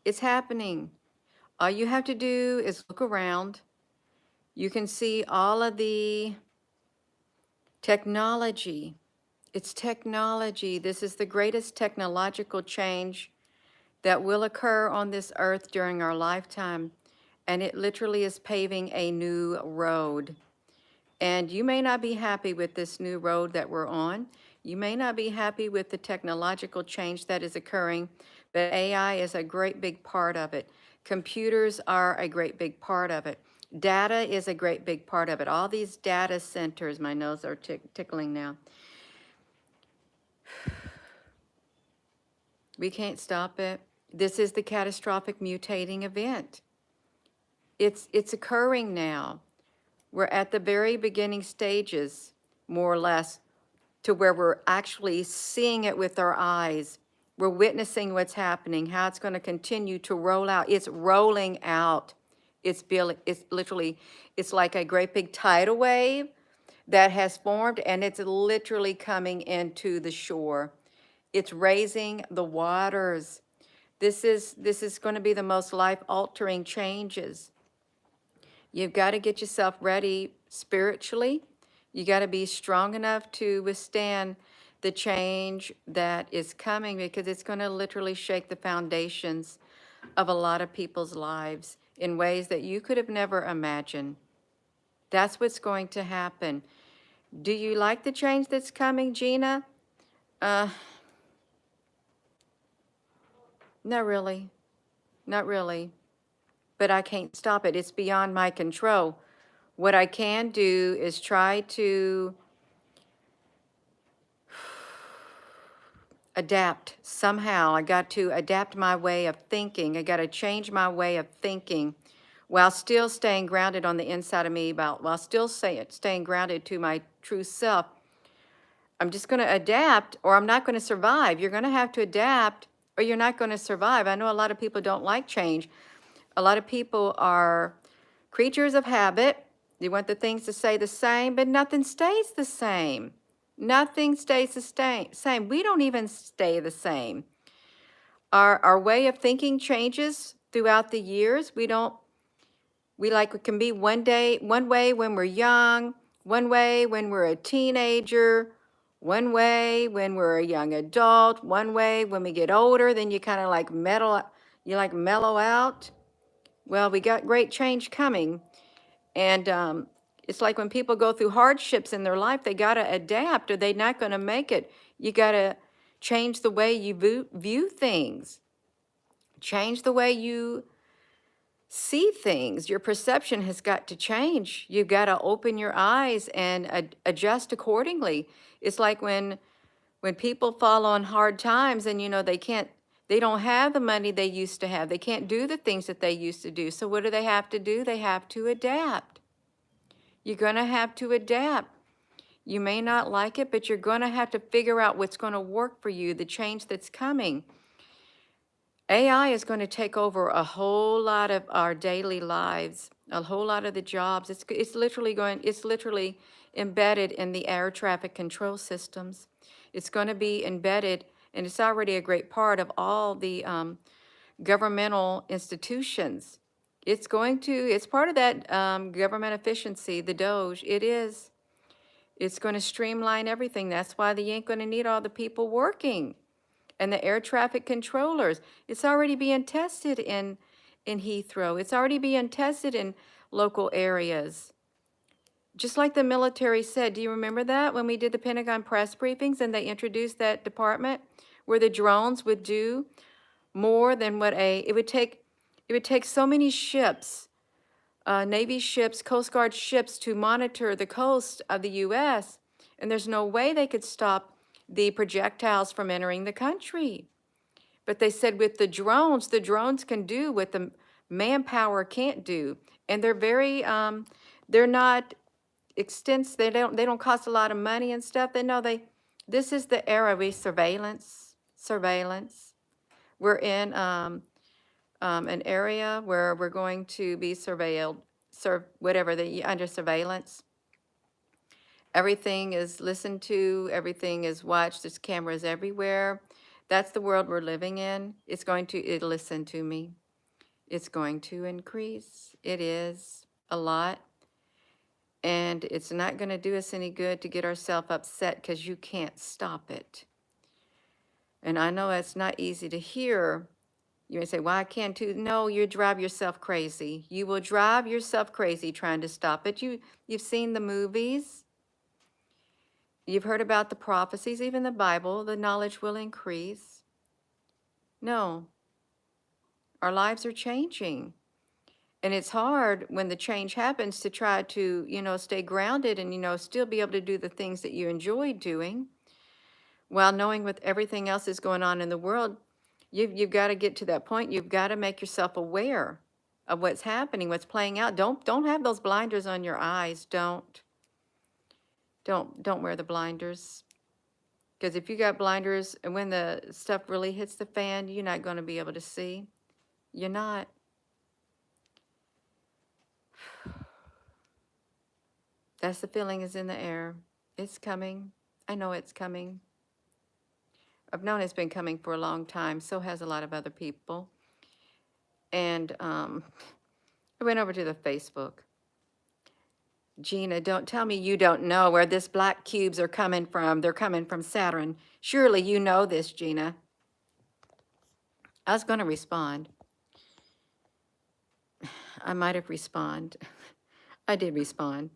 It's happening. All you have to do is look around. You can see all of the technology. It's technology. This is the greatest technological change that will occur on this earth during our lifetime. And it literally is paving a new road. And you may not be happy with this new road that we're on. You may not be happy with the technological change that is occurring, but AI is a great big part of it. Computers are a great big part of it. Data is a great big part of it. All these data centers, my nose are tickling now. We can't stop it. This is the catastrophic mutating event. It's occurring now. We're at the very beginning stages, more or less, to where we're actually seeing it with our eyes. We're witnessing what's happening, how it's going to continue to roll out. It's rolling out. It's literally, it's like a great big tidal wave that has formed, and it's literally coming into the shore. It's raising the waters. This is going to be the most life-altering changes. You've got to get yourself ready spiritually. You got to be strong enough to withstand the change that is coming, because it's going to literally shake the foundations of a lot of people's lives in ways that you could have never imagined. That's what's going to happen. Do you like the change that's coming, Gina? Not really. Not really. But I can't stop it. It's beyond my control. What I can do is try to adapt somehow. I got to adapt my way of thinking. I got to change my way of thinking while still staying grounded on the inside of me, while still staying grounded to my true self. I'm just going to adapt, or I'm not going to survive. You're going to have to adapt, or you're not going to survive. I know a lot of people don't like change. A lot of people are creatures of habit. They want the things to stay the same, but nothing stays the same. Nothing stays the same. We don't even stay the same. Our way of thinking changes throughout the years. We can be one way when we're young, one way when we're a teenager, one way when we're a young adult, one way when we get older, then you kind of like mellow out. Well, we got great change coming. And it's like when people go through hardships in their life, they got to adapt, or they're not going to make it. You got to change the way you view things, change the way you see things. Your perception has got to change. You've got to open your eyes and adjust accordingly. It's like when people fall on hard times, and they don't have the money they used to have. They can't do the things that they used to do. So what do they have to do? They have to adapt. You're going to have to adapt. You may not like it, but you're going to have to figure out what's going to work for you, the change that's coming. AI is going to take over a whole lot of our daily lives, a whole lot of the jobs. It's literally embedded in the air traffic control systems. It's going to be embedded, and it's already a great part of all the governmental institutions. It's part of that government efficiency, the DOGE. It is. It's going to streamline everything. That's why they ain't going to need all the people working and the air traffic controllers. It's already being tested in Heathrow. It's already being tested in local areas. Just like the military said, do you remember that when we did the Pentagon press briefings and they introduced that department where the drones would do more than it would take so many ships, Navy ships, Coast Guard ships, to monitor the coast of the U.S., and there's no way they could stop the projectiles from entering the country. But they said with the drones can do what the manpower can't do, and they're not extensive. They don't cost a lot of money and stuff. This is the era of surveillance. We're in an area where we're going to be surveilled, under surveillance. Everything is listened to, everything is watched, there's cameras everywhere. That's the world we're living in. Listen to me. It's going to increase. It is a lot. And it's not going to do us any good to get ourselves upset because you can't stop it. And I know it's not easy to hear. You may say, well, I can too. No, you drive yourself crazy. You will drive yourself crazy trying to stop it. You've seen the movies. You've heard about the prophecies, even the Bible, the knowledge will increase. No, our lives are changing. And it's hard when the change happens to try to, stay grounded and, still be able to do the things that you enjoy doing while knowing with everything else is going on in the world. You've got to get to that point. You've got to make yourself aware of what's happening, what's playing out. Don't have those blinders on your eyes. Don't wear the blinders. Because if you got blinders and when the stuff really hits the fan, you're not going to be able to see. You're not. That's the feeling is in the air. It's coming. I know it's coming. I've known it's been coming for a long time. So has a lot of other people. And I went over to the Facebook. Gina, don't tell me you don't know where this black cubes are coming from. They're coming from Saturn. Surely you know this, Gina. I was going to respond. I might have responded. I did respond.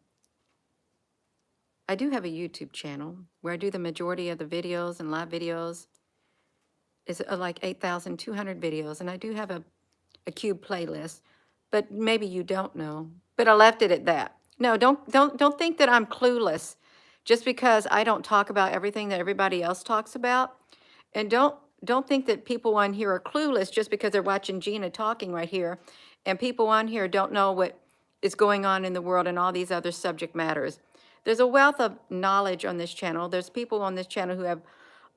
I do have a YouTube channel where I do the majority of the videos and live videos. It's like 8,200 videos, and I do have a cube playlist, but maybe you don't know. But I left it at that. No, don't think that I'm clueless just because I don't talk about everything that everybody else talks about. And don't think that people on here are clueless just because they're watching Gina talking right here. And people on here don't know what is going on in the world and all these other subject matters. There's a wealth of knowledge on this channel. There's people on this channel who have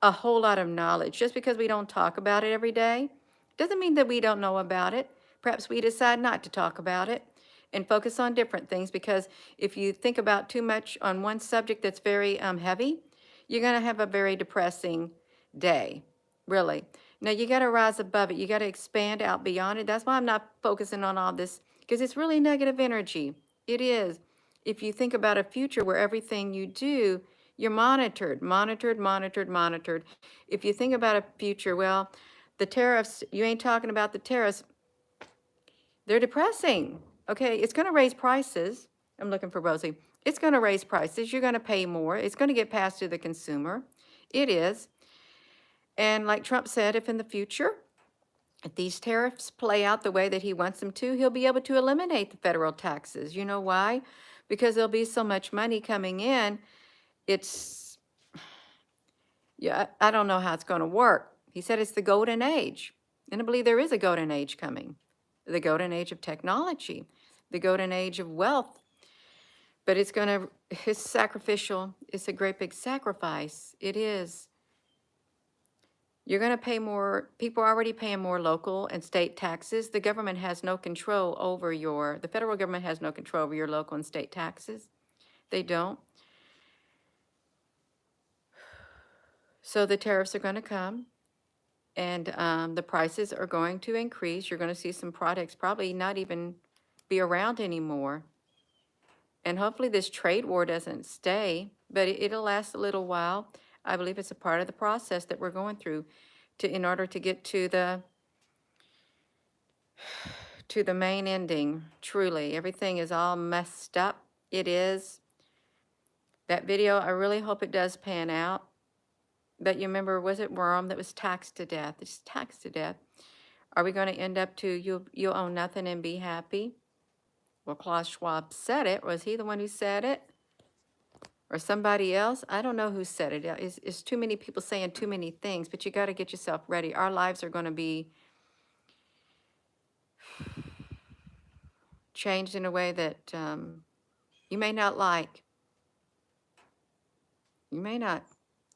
a whole lot of knowledge. Just because we don't talk about it every day doesn't mean that we don't know about it. Perhaps we decide not to talk about it and focus on different things, because if you think about too much on one subject that's very heavy, you're going to have a very depressing day, really. Now, you got to rise above it. You got to expand out beyond it. That's why I'm not focusing on all this, because it's really negative energy. It is. If you think about a future where everything you do, you're monitored. If you think about a future, well, the tariffs, you ain't talking about the tariffs. They're depressing. Okay, it's going to raise prices. I'm looking for Rosie. It's going to raise prices. You're going to pay more. It's going to get passed to the consumer. It is. And like Trump said, if in the future, if these tariffs play out the way that he wants them to, he'll be able to eliminate the federal taxes. You know why? Because there'll be so much money coming in. Yeah, I don't know how it's going to work. He said it's the golden age. And I believe there is a golden age coming. The golden age of technology, the golden age of wealth. But it's sacrificial. It's a great big sacrifice. It is. You're going to pay more. People are already paying more local and state taxes. The government has no control over the federal government has no control over your local and state taxes. They don't. So the tariffs are going to come, and the prices are going to increase. You're going to see some products probably not even be around anymore. And hopefully this trade war doesn't stay, but it'll last a little while. I believe it's a part of the process that we're going through in order to get to the main ending. Truly, everything is all messed up. It is. That video, I really hope it does pan out. But you remember, was it Worm that was taxed to death? It's taxed to death. Are we going to end up to you'll own nothing and be happy? Well, Klaus Schwab said it. Was he the one who said it? Or somebody else? I don't know who said it. It's too many people saying too many things, but you got to get yourself ready. Our lives are going to be changed in a way that you may not like. You may not.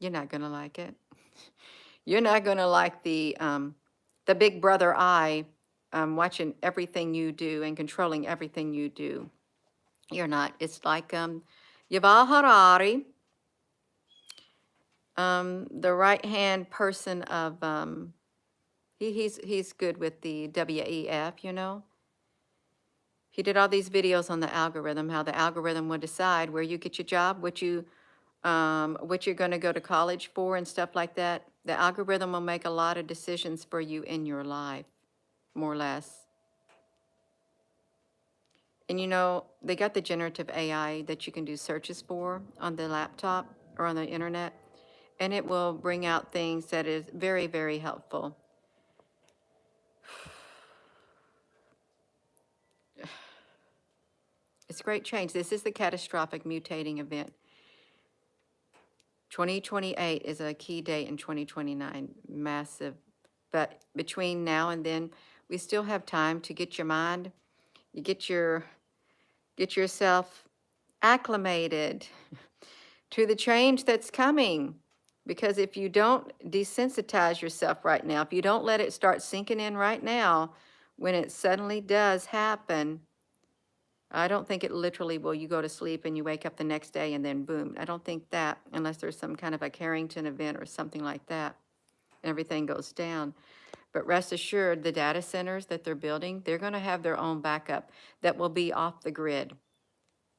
You're not going to like it. You're not going to like the big brother eye watching everything you do and controlling everything you do. You're not. It's like Yuval Harari. The right-hand person of, he's good with the WEF, you know? He did all these videos on the algorithm, how the algorithm will decide where you get your job, what you're going to go to college for and stuff like that. The algorithm will make a lot of decisions for you in your life, more or less. And you know, they got the generative AI that you can do searches for on the laptop or on the internet, and it will bring out things that is very, very helpful. It's great change. This is the catastrophic mutating event. 2028 is a key date in 2029, massive. But between now and then, we still have time to get your mind, you get yourself acclimated to the change that's coming. Because if you don't desensitize yourself right now, if you don't let it start sinking in right now, when it suddenly does happen, I don't think it literally will. You go to sleep and you wake up the next day and then boom. I don't think that, unless there's some kind of a Carrington event or something like that, everything goes down. But rest assured, the data centers that they're building, they're going to have their own backup that will be off the grid.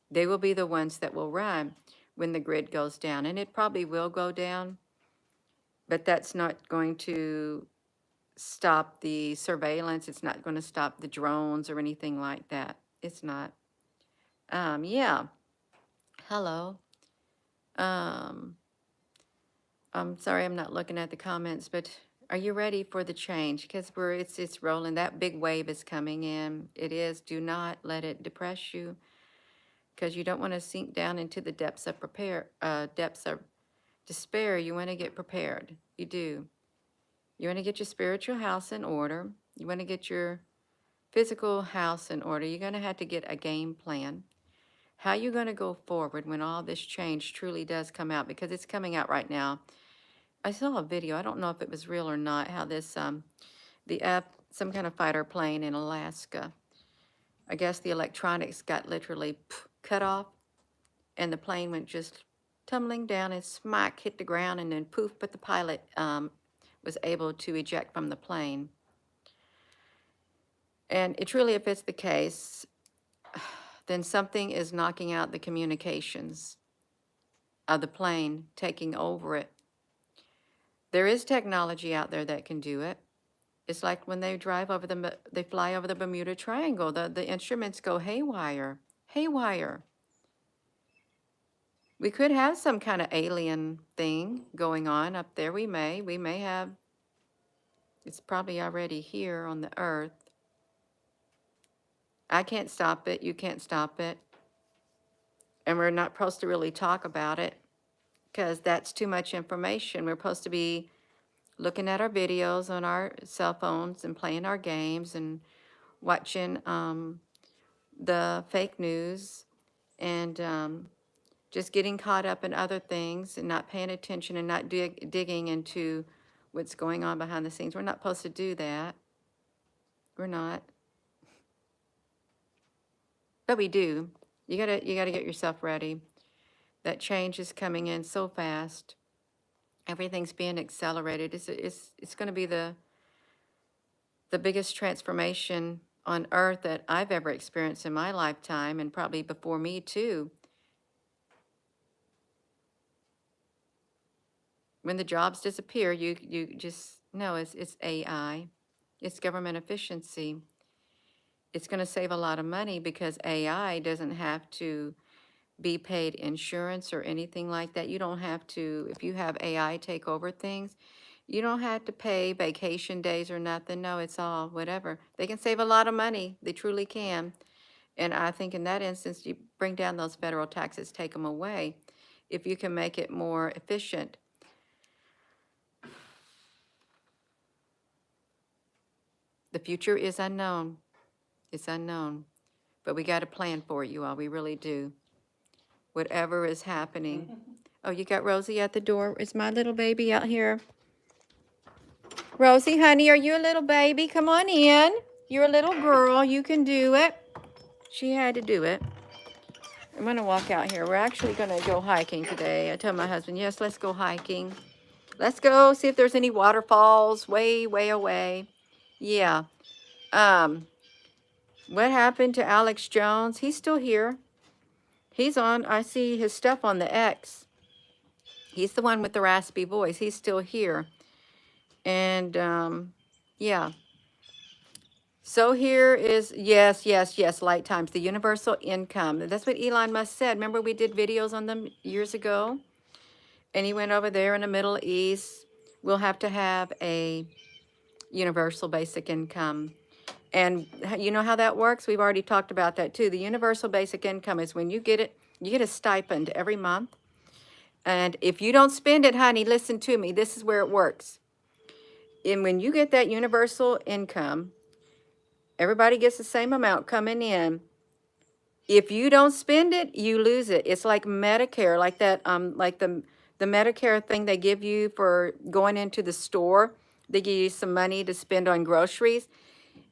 They will be the ones that will run when the grid goes down. And it probably will go down, but that's not going to stop the surveillance. It's not going to stop the drones or anything like that. It's not. Yeah. Hello. I'm sorry I'm not looking at the comments, but are you ready for the change? Because it's rolling. That big wave is coming in. It is. Do not let it depress you, because you don't want to sink down into the depths of depths of despair. You want to get prepared. You do. You want to get your spiritual house in order. You want to get your physical house in order. You're going to have to get a game plan. How you going to go forward when all this change truly does come out, because it's coming out right now. I saw a video, I don't know if it was real or not, how this, some kind of fighter plane in Alaska, I guess the electronics got literally cut off, and the plane went just tumbling down and smack hit the ground, and then poof, but the pilot was able to eject from the plane. And it truly, if it's the case, then something is knocking out the communications of the plane, taking over it. There is technology out there that can do it. It's like when they they fly over the Bermuda Triangle, the instruments go haywire, haywire. We could have some kind of alien thing going on up there. We may have, it's probably already here on the earth. I can't stop it. You can't stop it. And we're not supposed to really talk about it, because that's too much information. We're supposed to be looking at our videos on our cell phones and playing our games and watching the fake news and just getting caught up in other things and not paying attention and not digging into what's going on behind the scenes. We're not supposed to do that. We're not. But we do. You gotta get yourself ready. That change is coming in so fast. Everything's being accelerated. It's going to be the biggest transformation on earth that I've ever experienced in my lifetime, and probably before me too. When the jobs disappear, you just know it's AI. It's government efficiency. It's going to save a lot of money, because AI doesn't have to be paid insurance or anything like that. You don't have to, if you have AI take over things, you don't have to pay vacation days or nothing. No, it's all whatever. They can save a lot of money. They truly can. And I think in that instance, you bring down those federal taxes, take them away. If you can make it more efficient. The future is unknown. It's unknown. But we got a plan for it, you all. We really do. Whatever is happening. Oh, you got Rosie at the door. Is my little baby out here? Rosie, honey, are you a little baby? Come on in. You're a little girl. You can do it. She had to do it. I'm going to walk out here. We're actually going to go hiking today. I told my husband, yes, let's go hiking. Let's go see if there's any waterfalls way, way away. Yeah. Um, what happened to Alex Jones? He's still here. He's on, I see his stuff on the X. He's the one with the raspy voice. He's still here. And yeah. So here is, yes, yes, yes, light times, the universal income. That's what Elon Musk said. Remember we did videos on them years ago? And he went over there in the Middle East. We'll have to have a universal basic income. And you know how that works? We've already talked about that too. The universal basic income is when you get it, you get a stipend every month. And if you don't spend it, honey, listen to me. This is where it works. And when you get that universal income, everybody gets the same amount coming in. If you don't spend it, you lose it. It's like Medicare, like that, like the Medicare thing they give you for going into the store. They give you some money to spend on groceries.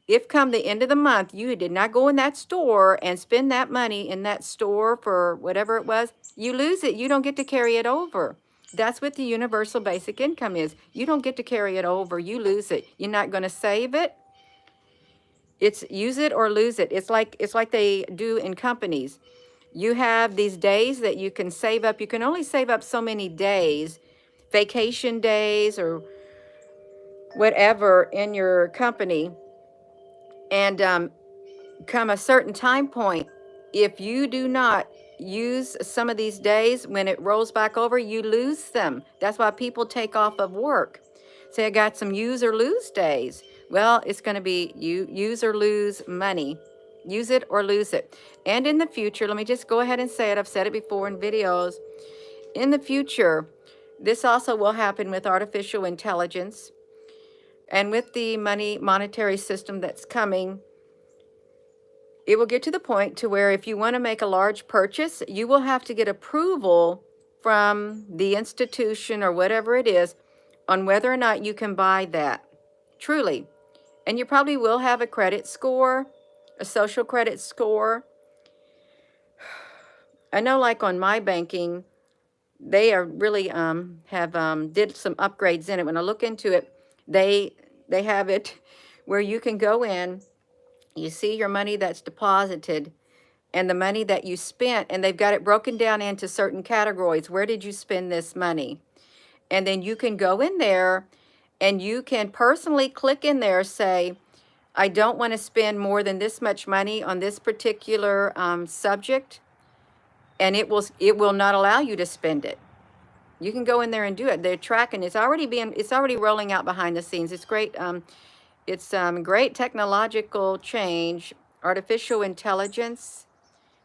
If come the end of the month, you did not go in that store and spend that money in that store for whatever it was, you lose it. You don't get to carry it over. That's what the universal basic income is. You don't get to carry it over. You lose it. You're not going to save it. It's use it or lose it. It's like they do in companies. You have these days that you can save up. You can only save up so many days, vacation days or whatever in your company. And come a certain time point, if you do not use some of these days, when it rolls back over, you lose them. That's why people take off of work. Say, I got some use or lose days. Well, it's going to be you use or lose money. Use it or lose it. And in the future, let me just go ahead and say it. I've said it before in videos. In the future, this also will happen with artificial intelligence and with the monetary system that's coming. It will get to the point to where if you want to make a large purchase, you will have to get approval from the institution or whatever it is on whether or not you can buy that. Truly. And you probably will have a credit score, a social credit score. I know like on my banking, they are really have did some upgrades in it. When I look into it, they have it where you can go in, you see your money that's deposited and the money that you spent, and they've got it broken down into certain categories. Where did you spend this money? And then you can go in there and you can personally click in there, say, I don't want to spend more than this much money on this particular subject, and it will not allow you to spend it. You can go in there and do it. They're tracking. It's already rolling out behind the scenes. It's great. It's great technological change, artificial intelligence,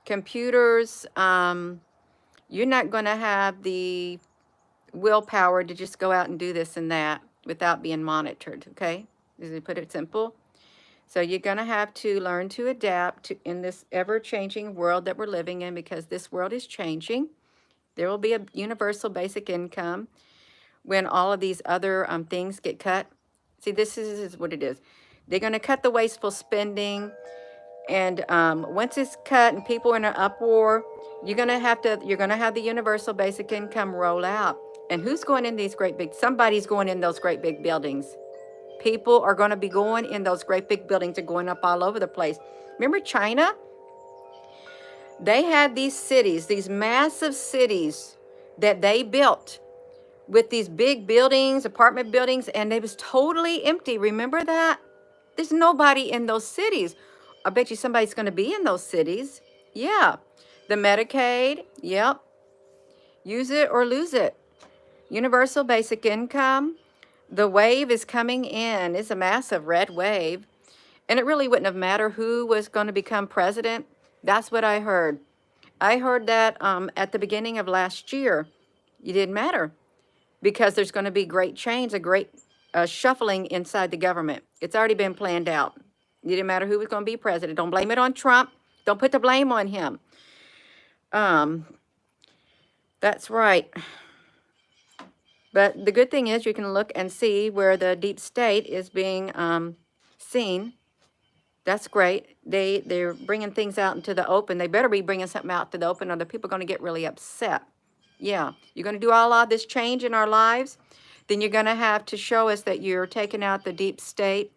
computers. You're not going to have the willpower to just go out and do this and that without being monitored, okay? Does it put it simple? So you're going to have to learn to adapt to, in this ever-changing world that we're living in, because this world is changing. There will be a universal basic income when all of these other things get cut. See, this is what it is. They're going to cut the wasteful spending. And once it's cut and people are in an uproar, you're going to have the universal basic income roll out. And who's going in these great big, somebody's going in those great big buildings. People are going to be going in those great big buildings and going up all over the place. Remember China? They had these cities, these massive cities that they built with these big buildings, apartment buildings, and it was totally empty. Remember that? There's nobody in those cities. I bet you somebody's going to be in those cities. Yeah. The Medicaid, yep. Use it or lose it. Universal basic income. The wave is coming in. It's a massive red wave. And it really wouldn't have mattered who was going to become president. That's what I heard. I heard that at the beginning of last year. It didn't matter because there's going to be great change, a great shuffling inside the government. It's already been planned out. It didn't matter who was going to be president. Don't blame it on Trump. Don't put the blame on him. That's right. But the good thing is you can look and see where the deep state is being seen. That's great. They're bringing things out into the open. They better be bringing something out to the open or the people are going to get really upset. Yeah, you're going to do all of this change in our lives. then you're going to have to show us that you're taking out the deep state.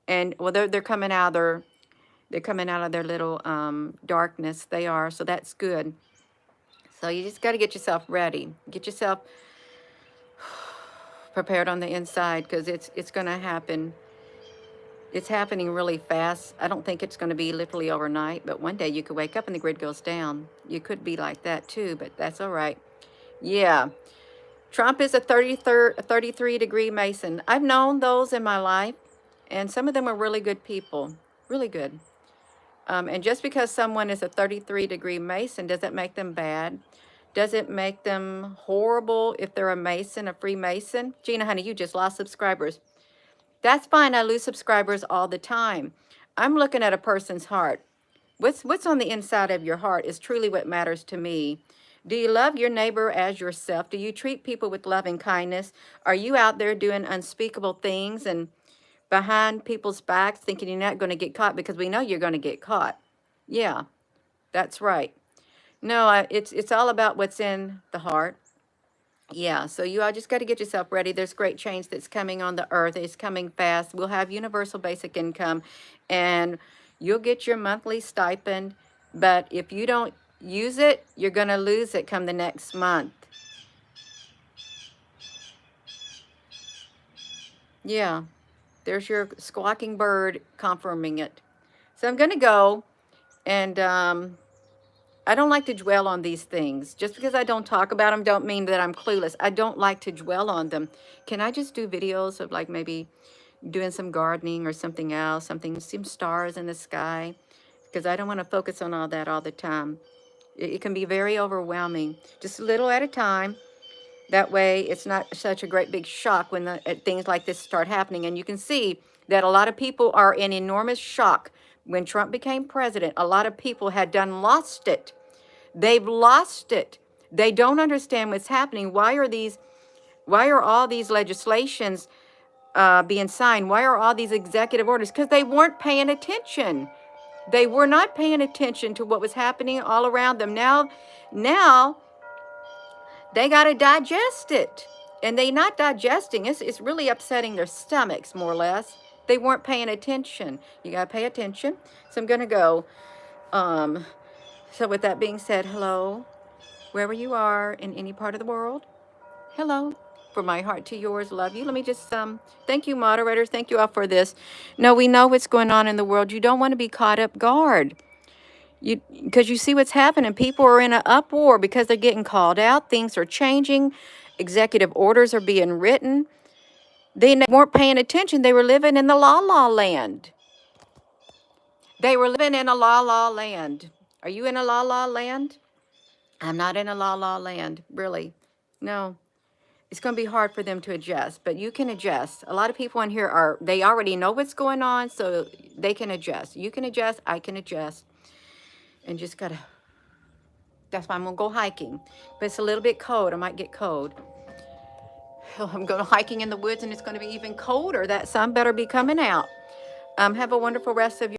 And well, they're coming out of their little darkness. They are. So that's good. So you just got to get yourself ready. Get yourself prepared on the inside, because it's going to happen. It's happening really fast. I don't think it's going to be literally overnight, but one day you could wake up and the grid goes down. You could be like that too, but that's all right. Yeah. Trump is a 33-degree Mason. I've known those in my life, and some of them are really good people. Really good. And just because someone is a 33-degree Mason doesn't make them bad. Does it make them horrible if they're a Mason, a Freemason? Gina, honey, you just lost subscribers. That's fine. I lose subscribers all the time. I'm looking at a person's heart. What's on the inside of your heart is truly what matters to me. Do you love your neighbor as yourself? Do you treat people with loving kindness? Are you out there doing unspeakable things and behind people's backs thinking you're not going to get caught, because we know you're going to get caught? Yeah, that's right. No, it's all about what's in the heart. Yeah, so you all just got to get yourself ready. There's great change that's coming on the earth. It's coming fast. We'll have universal basic income, and you'll get your monthly stipend. But if you don't use it, you're going to lose it come the next month. Yeah, there's your squawking bird confirming it. So I'm going to go, and I don't like to dwell on these things. Just because I don't talk about them don't mean that I'm clueless. I don't like to dwell on them. Can I just do videos of like maybe doing some gardening or something else, some stars in the sky? Because I don't want to focus on all that all the time. It can be very overwhelming. Just a little at a time. That way it's not such a great big shock when things like this start happening. And you can see that a lot of people are in enormous shock. When Trump became president, a lot of people had lost it. They've lost it. They don't understand what's happening. Why are all these legislations being signed? Why are all these executive orders? Because they weren't paying attention. They were not paying attention to what was happening all around them. Now they got to digest it. And they're not digesting. It's really upsetting their stomachs, more or less. They weren't paying attention. You got to pay attention. So I'm going to go. So with that being said, hello, wherever you are in any part of the world. Hello. From my heart to yours, love you. Let me just thank you, moderators. Thank you all for this. No, we know what's going on in the world. You don't want to be caught up guard. Because you see what's happening. People are in an uproar because they're getting called out. Things are changing. Executive orders are being written. They weren't paying attention. They were living in the la-la land. They were living in a la-la land. Are you in a la-la land? I'm not in a la-la land, really. No. It's going to be hard for them to adjust, but you can adjust. A lot of people in here they already know what's going on, so they can adjust. You can adjust, I can adjust. And just got to, that's why I'm going to go hiking. But it's a little bit cold. I might get cold. I'm going hiking in the woods, and it's going to be even colder. That sun better be coming out. Have a wonderful rest of your